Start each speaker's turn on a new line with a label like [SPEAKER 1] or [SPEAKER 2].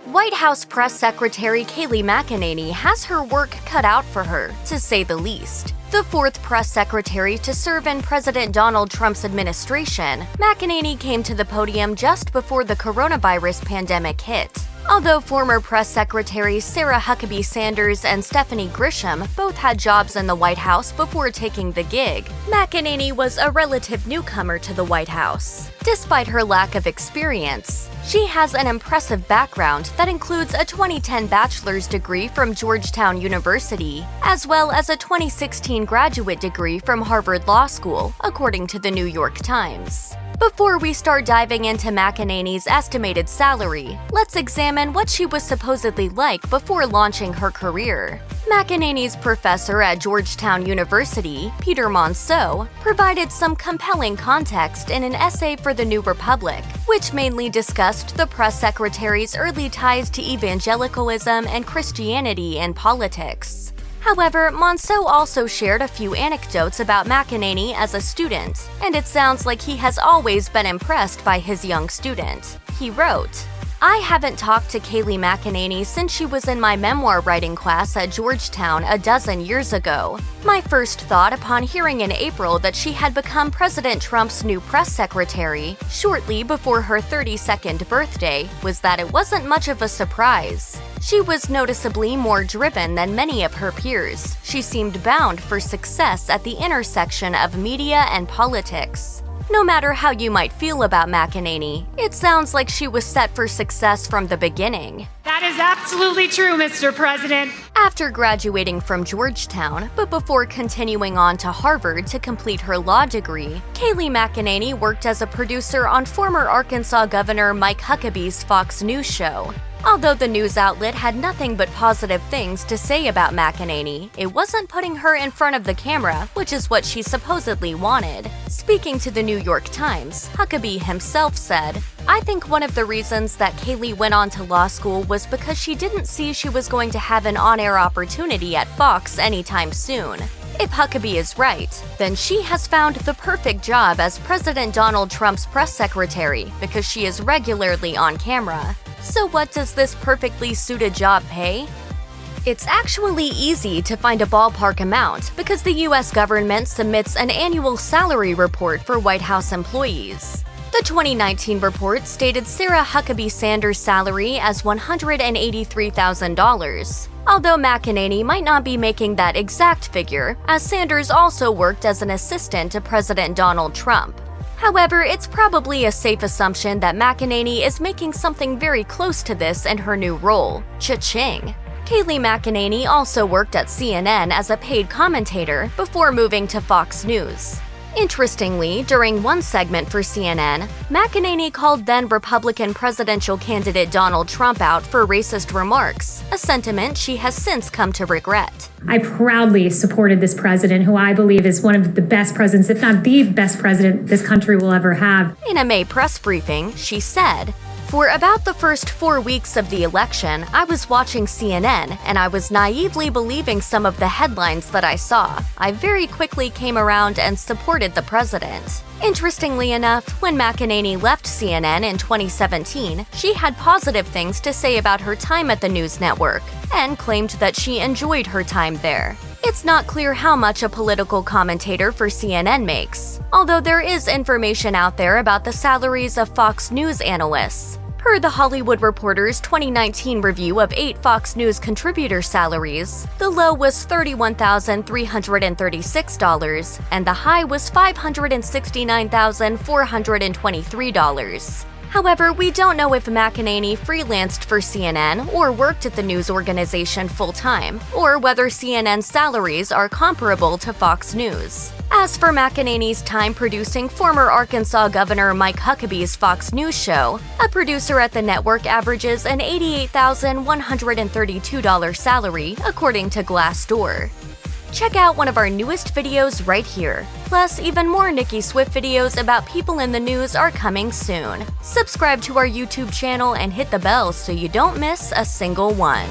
[SPEAKER 1] White House Press Secretary Kayleigh McEnany has her work cut out for her, to say the least. The fourth press secretary to serve in President Donald Trump's administration, McEnany came to the podium just before the coronavirus pandemic hit. Although former press secretaries Sarah Huckabee Sanders and Stephanie Grisham both had jobs in the White House before taking the gig, McEnany was a relative newcomer to the White House. Despite her lack of experience, she has an impressive background that includes a 2010 bachelor's degree from Georgetown University, as well as a 2016 graduate degree from Harvard Law School, according to the New York Times. Before we start diving into McEnany's estimated salary, let's examine what she was supposedly like before launching her career. McEnany's professor at Georgetown University, Peter Monceau, provided some compelling context in an essay for The New Republic, which mainly discussed the press secretary's early ties to evangelicalism and Christianity in politics. However, Monceau also shared a few anecdotes about McEnany as a student, and it sounds like he has always been impressed by his young student. He wrote, "I haven't talked to Kayleigh McEnany since she was in my memoir writing class at Georgetown a dozen years ago. My first thought upon hearing in April that she had become President Trump's new press secretary, shortly before her 32nd birthday, was that it wasn't much of a surprise. She was noticeably more driven than many of her peers. She seemed bound for success at the intersection of media and politics." No matter how you might feel about McEnany, it sounds like she was set for success from the beginning.
[SPEAKER 2] That is absolutely true, Mr. President.
[SPEAKER 1] After graduating from Georgetown, but before continuing on to Harvard to complete her law degree, Kayleigh McEnany worked as a producer on former Arkansas Governor Mike Huckabee's Fox News show. Although the news outlet had nothing but positive things to say about McEnany, it wasn't putting her in front of the camera, which is what she supposedly wanted. Speaking to the New York Times, Huckabee himself said, "I think one of the reasons that Kayleigh went on to law school was because she didn't see she was going to have an on-air opportunity at Fox anytime soon." If Huckabee is right, then she has found the perfect job as President Donald Trump's press secretary because she is regularly on camera. So what does this perfectly suited job pay? It's actually easy to find a ballpark amount because the U.S. government submits an annual salary report for White House employees. The 2019 report stated Sarah Huckabee Sanders' salary as $183,000. Although McEnany might not be making that exact figure, as Sanders also worked as an assistant to President Donald Trump. However, it's probably a safe assumption that McEnany is making something very close to this in her new role. Cha-ching! Kayleigh McEnany also worked at CNN as a paid commentator before moving to Fox News. Interestingly, during one segment for CNN, McEnany called then-Republican presidential candidate Donald Trump out for racist remarks, a sentiment she has since come to regret.
[SPEAKER 3] "I proudly supported this president, who I believe is one of the best presidents, if not the best president this country will ever have."
[SPEAKER 1] In a May press briefing, she said, "For about the first 4 weeks of the election, I was watching CNN, and I was naively believing some of the headlines that I saw. I very quickly came around and supported the president." Interestingly enough, when McEnany left CNN in 2017, she had positive things to say about her time at the news network, and claimed that she enjoyed her time there. It's not clear how much a political commentator for CNN makes, although there is information out there about the salaries of Fox News analysts. Per the Hollywood Reporter's 2019 review of 8 Fox News contributor salaries, the low was $31,336 and the high was $569,423. However, we don't know if McEnany freelanced for CNN or worked at the news organization full-time, or whether CNN's salaries are comparable to Fox News. As for McEnany's time producing former Arkansas Governor Mike Huckabee's Fox News show, a producer at the network averages an $88,132 salary, according to Glassdoor. Check out one of our newest videos right here. Plus, even more Nicki Swift videos about people in the news are coming soon. Subscribe to our YouTube channel and hit the bell so you don't miss a single one.